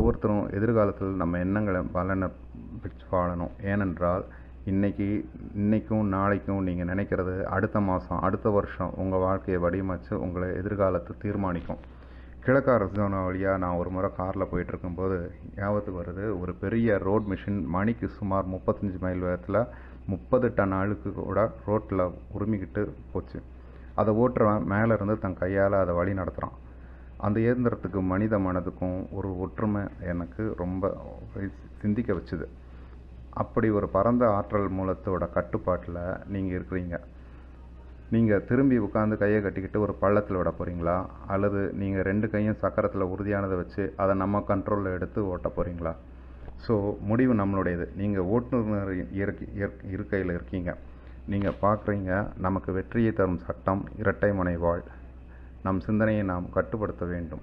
ஒவ்வொருத்தரும் எதிர்காலத்தில் நம்ம எண்ணங்களை பலனை பெற்று வாழணும். ஏனென்றால் இன்றைக்கும் நாளைக்கும் நீங்கள் நினைக்கிறது அடுத்த மாதம் அடுத்த வருஷம் உங்கள் வாழ்க்கையை வடிவமைச்சு உங்களை எதிர்காலத்தை தீர்மானிக்கும். கிழக்கு அரிசோனா வழியாக நான் ஒரு முறை காரில் போயிட்டுருக்கும்போது ஞாபகத்துக்கு வருது, ஒரு பெரிய ரோட் மிஷின் மணிக்கு சுமார் 35 மைல் வேகத்தில் 30 டன் அழுக்கு கூட ரோட்டில் உரிமிக்கிட்டு போச்சு. அதை ஓட்டுறவன் மேலே இருந்து தன் கையால் அதை வழி நடத்துகிறான். அந்த இயந்திரத்துக்கு மனித மனதுக்கும் ஒரு ஒற்றுமை எனக்கு ரொம்ப சிந்திக்க வச்சுது. அப்படி ஒரு பரந்த ஆற்றல் மூலத்தோட கட்டுப்பாட்டில் நீங்கள் இருக்கிறீங்க. நீங்கள் திரும்பி உட்காந்து கையை கட்டிக்கிட்டு ஒரு பள்ளத்தில் விட போகிறீங்களா, அல்லது நீங்கள் 2 கையும் சக்கரத்தில் உறுதியானதை வச்சு அதை நம்ம கண்ட்ரோலில் எடுத்து ஓட்ட போகிறீங்களா? ஸோ முடிவு நம்மளுடையது. நீங்கள் ஓட்டுநர் இருக்கையில் இருக்கீங்க. நீங்கள் பார்க்குறீங்க. நமக்கு வெற்றியை தரும் சட்டம் இரட்டை முனை வாழ். நம் சிந்தனையை நாம் கட்டுப்படுத்த வேண்டும்.